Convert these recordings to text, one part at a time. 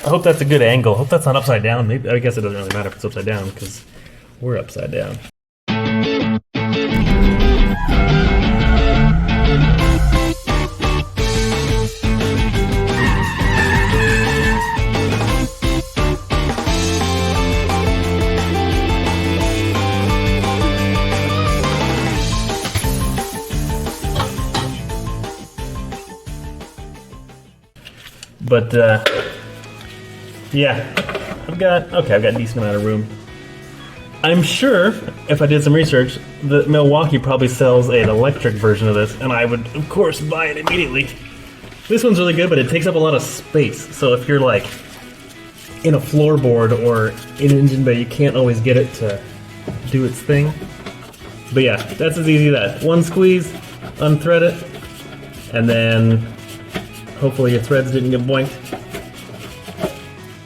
I hope that's a good angle. Hope that's not upside down. Maybe, I guess it doesn't really matter if it's upside down because we're upside down. But, yeah, I've got a decent amount of room. I'm sure, if I did some research, that Milwaukee probably sells an electric version of this, and I would, of course, buy it immediately. This one's really good, but it takes up a lot of space, so if you're, like, in a floorboard or in an engine bay, you can't always get it to do its thing. But yeah, that's as easy as that. One squeeze, unthread it, and then hopefully your threads didn't get boinked.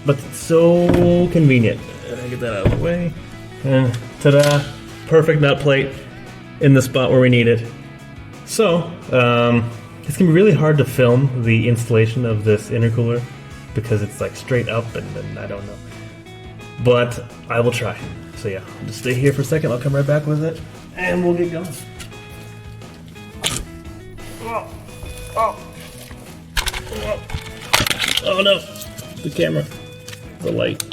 But it's so convenient. Get that out of the way. Ta-da! Perfect nut plate in the spot where we need it. So, it's gonna be really hard to film the installation of this intercooler because it's like straight up and I don't know. But I will try. So yeah, I'll just stay here for a second. I'll come right back with it and we'll get going. Oh no, the camera, the light.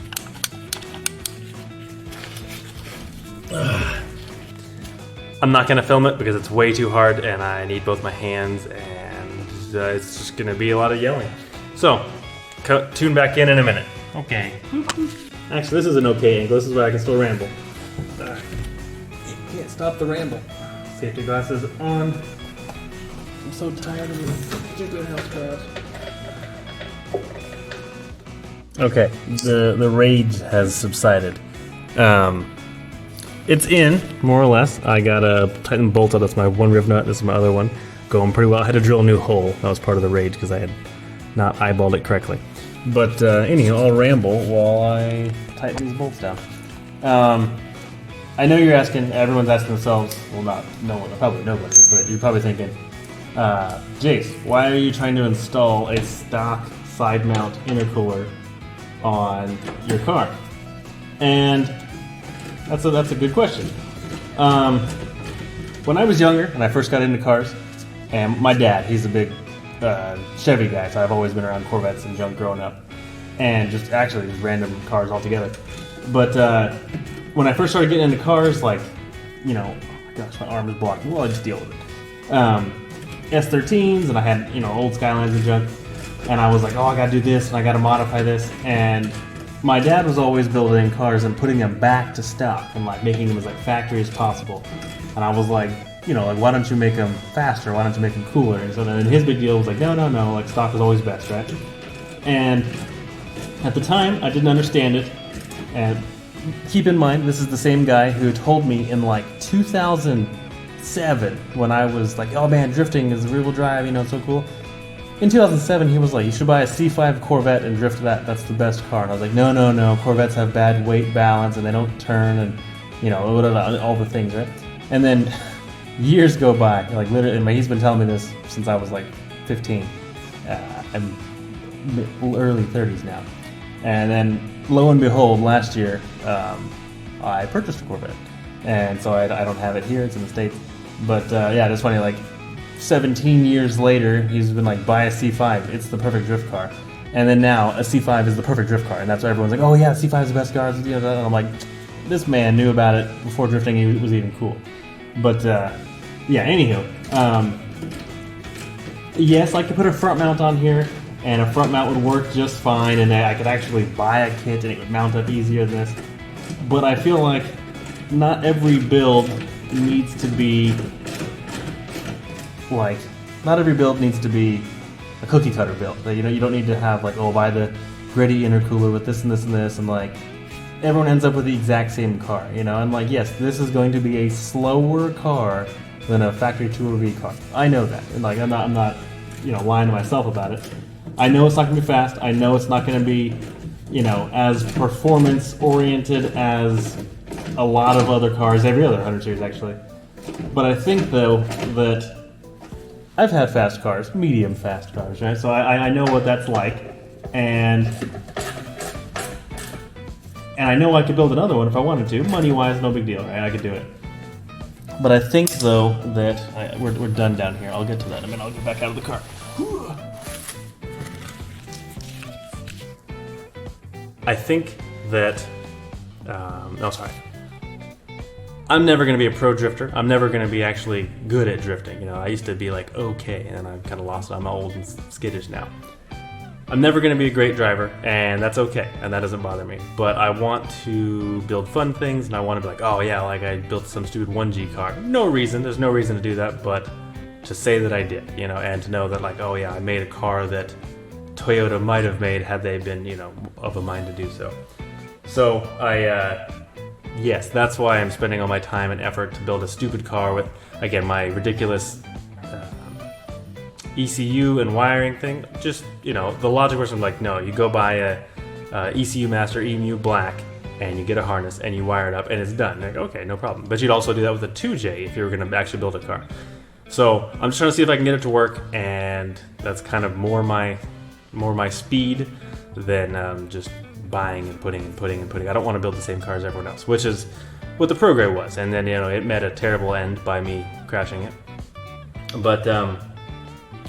I'm not gonna film it because it's way too hard and I need both my hands and it's just gonna be a lot of yelling. So, tune back in a minute. Okay. Actually, this is an okay angle. This is where I can still ramble. You can't stop the ramble. Safety glasses on. I'm so tired of this stupid house crash. Okay, the rage has subsided. It's in, more or less. I got a tighten bolt out. That's my one riv nut. This is my other one. Going pretty well. I had to drill a new hole. That was part of the rage because I had not eyeballed it correctly. But anyhow, I'll ramble while I tighten these bolts down. I know you're asking, everyone's asking themselves, well not no one, probably nobody, but you're probably thinking, Jase, why are you trying to install a stock side mount intercooler on your car? And that's a good question. When I was younger and I first got into cars, and my dad, he's a big Chevy guy, so I've always been around Corvettes and junk growing up, and just random cars altogether. But when I first started getting into cars, like, you know, oh my gosh, my arm is blocked. Well, I just deal with it. S13s, and I had, you know, old Skylines and junk, and I was like, oh, I gotta do this, and I gotta modify this, and my dad was always building cars and putting them back to stock and like making them as like factory as possible. And I was like, you know, like, why don't you make them faster? Why don't you make them cooler? And so then his big deal was like, no, like stock is always best, right? And at the time, I didn't understand it. And keep in mind, this is the same guy who told me in like 2007 when I was like, oh man, drifting is rear-wheel drive, you know, it's so cool. In 2007, he was like, you should buy a C5 Corvette and drift that. That's the best car. And I was like, no. Corvettes have bad weight balance and they don't turn and, you know, all the things, right? And then years go by, like literally, and he's been telling me this since I was like 15. I'm early 30s now. And then lo and behold, last year, I purchased a Corvette. And so I don't have it here, it's in the States. But yeah, it's funny, like, 17 years later, he's been like, buy a C5, it's the perfect drift car. And then now, a C5 is the perfect drift car, and that's why everyone's like, oh yeah, C5 is the best car, and I'm like, this man knew about it before drifting was even cool. But, yeah, anywho, yes, I could put a front mount on here, and a front mount would work just fine, and I could actually buy a kit, and it would mount up easier than this. But I feel like not every build needs to be a cookie cutter build. You know, you don't need to have like, oh, buy the gritty intercooler with this and this and this, and like everyone ends up with the exact same car. You know, and like, yes, this is going to be a slower car than a factory 2V car. I know that, and like I'm not, you know, lying to myself about it. I know it's not going to be fast. I know it's not going to be, you know, as performance oriented as a lot of other cars, every other 100 series actually. But I think though that I've had fast cars, medium fast cars, right? So I know what that's like, and And I know I could build another one if I wanted to. Money-wise, no big deal, right? I could do it. But I think, though, that we're done down here. I'll get to that in a minute. I'll get back out of the car. I think that... I'm never going to be a pro drifter. I'm never going to be actually good at drifting. You know, I used to be like, okay, and then I kind of lost it. I'm old and skittish now. I'm never going to be a great driver, and that's okay, and that doesn't bother me. But I want to build fun things, and I want to be like, oh yeah, like I built some stupid 1G car. No reason, there's no reason to do that, but to say that I did, you know, and to know that like, oh yeah, I made a car that Toyota might have made had they been, you know, of a mind to do so. So yes, that's why I'm spending all my time and effort to build a stupid car with, again, my ridiculous ECU and wiring thing. Just, you know, the logic was like, no, you go buy a ECU Master EMU Black and you get a harness and you wire it up and it's done. Like, okay, no problem. But you'd also do that with a 2J if you were going to actually build a car. So I'm just trying to see if I can get it to work, and that's kind of more my speed than just buying and putting. I don't want to build the same car as everyone else, which is what the progress was. And then, you know, it met a terrible end by me crashing it. But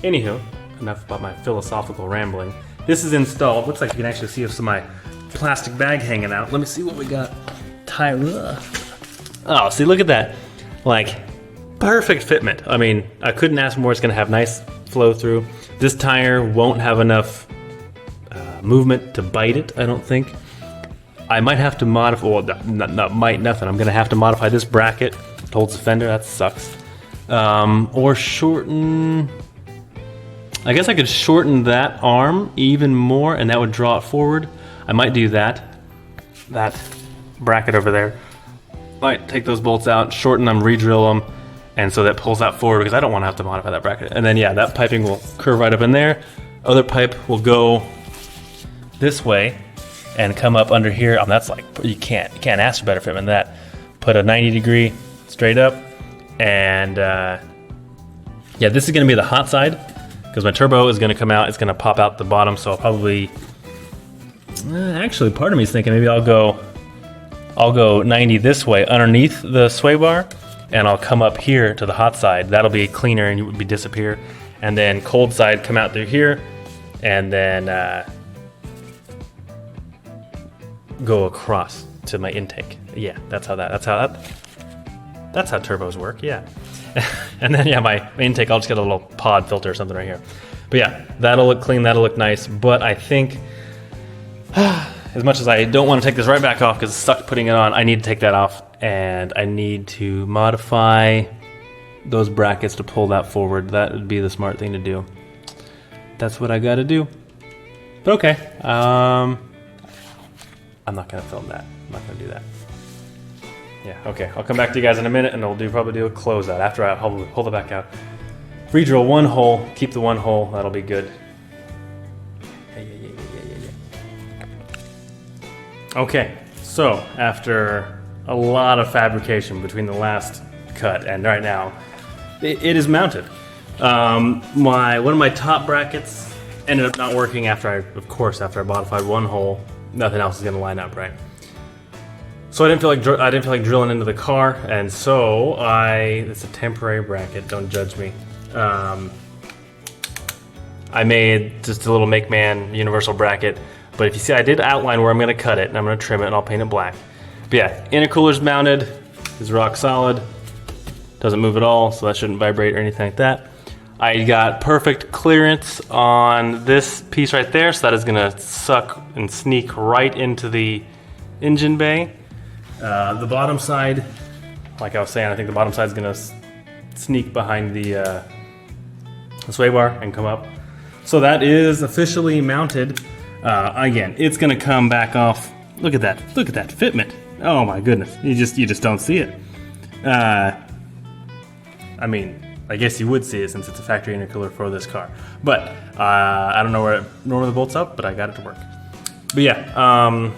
anywho, enough about my philosophical rambling. This is installed. Looks like you can actually see some of my plastic bag hanging out. Let me see what we got. Oh, see, look at that. Like, perfect fitment. I mean, I couldn't ask more. It's going to have nice flow through. This tire won't have enough movement to bite it, I don't think. I might have to modify, well, nothing. I'm going to have to modify this bracket. It holds the fender, that sucks. Or shorten... I guess I could shorten that arm even more, and that would draw it forward. I might do that. That bracket over there. Might take those bolts out, shorten them, re-drill them, and so that pulls that forward, because I don't want to have to modify that bracket. And then, yeah, that piping will curve right up in there. Other pipe will go this way and come up under here. That's like, you can't ask for better fitment than that. Put a 90 degree straight up, and yeah, this is going to be the hot side, because my turbo is going to come out. It's going to pop out the bottom, so I'll probably actually, part of me is thinking maybe I'll go 90 this way underneath the sway bar, and I'll come up here to the hot side. That'll be cleaner and it would be disappear. And then cold side come out through here, and then go across to my intake. Yeah, that's how turbos work. Yeah. And then, yeah, my intake, I'll just get a little pod filter or something right here. But yeah, that'll look clean, that'll look nice. But I think, as much as I don't want to take this right back off because it's stuck putting it on, I need to take that off, and I need to modify those brackets to pull that forward. That would be the smart thing to do. That's what I got to do. But okay, I'm not going to film that. I'm not going to do that. Yeah, okay, I'll come back to you guys in a minute, and we'll probably do a closeout after I pull it back out. Re-drill one hole, keep the one hole, that'll be good. Okay, so after a lot of fabrication between the last cut and right now, it is mounted. One of my top brackets ended up not working after I modified one hole. Nothing else is going to line up, right? So I didn't feel like drilling into the car, and so it's a temporary bracket. Don't judge me. I made just a little MakeMan universal bracket, but if you see, I did outline where I'm going to cut it, and I'm going to trim it, and I'll paint it black. But yeah, intercooler's mounted. It's rock solid. Doesn't move at all, so that shouldn't vibrate or anything like that. I got perfect clearance on this piece right there, so that is going to suck and sneak right into the engine bay. The bottom side, like I was saying, I think the bottom side is going to sneak behind the sway bar and come up. So that is officially mounted. Again, it's going to come back off. Look at that fitment. Oh my goodness, you just don't see it. I mean, I guess you would see it since it's a factory intercooler for this car. But I don't know where the bolt's up, but I got it to work. But yeah,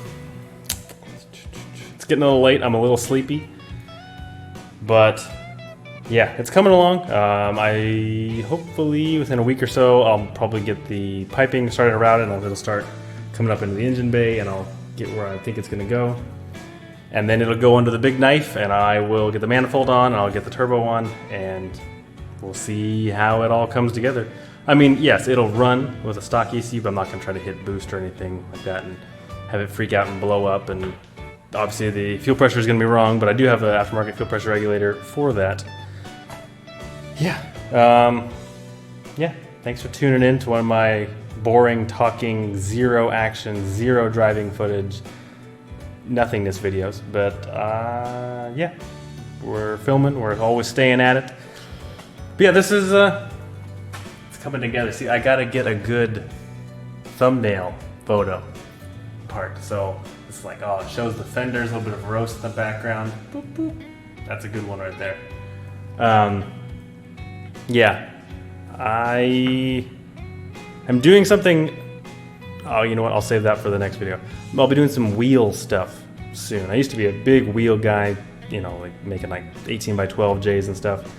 it's getting a little late. I'm a little sleepy, but yeah, it's coming along. I hopefully within a week or so, I'll probably get the piping started around, and it'll start coming up into the engine bay, and I'll get where I think it's going to go. And then it'll go under the big knife, and I will get the manifold on, and I'll get the turbo on, and we'll see how it all comes together. I mean, yes, it'll run with a stock ECU, but I'm not going to try to hit boost or anything like that and have it freak out and blow up. And obviously the fuel pressure is going to be wrong, but I do have an aftermarket fuel pressure regulator for that. Yeah. Yeah. Thanks for tuning in to one of my boring, talking, zero action, zero driving footage, nothingness videos. But yeah, we're filming. We're always staying at it. But yeah, this is it's coming together. See, I gotta get a good thumbnail photo part. So it's like, oh, it shows the fenders, a little bit of roast in the background. Boop, boop. That's a good one right there. Yeah, I'm doing something. Oh, you know what? I'll save that for the next video. I'll be doing some wheel stuff soon. I used to be a big wheel guy, you know, like making like 18 by 12 J's and stuff,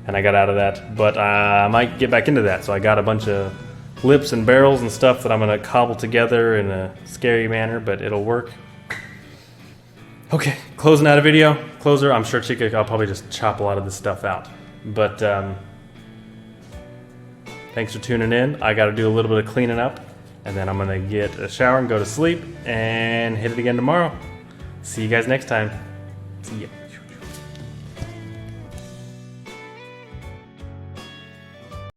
and I got out of that. But I might get back into that. So I got a bunch of lips and barrels and stuff that I'm gonna cobble together in a scary manner, but it'll work. Okay, closing out a video. Closer. I'm sure Chica, I'll probably just chop a lot of this stuff out. But thanks for tuning in. I got to do a little bit of cleaning up, and then I'm gonna get a shower and go to sleep and hit it again tomorrow. See you guys next time. See ya.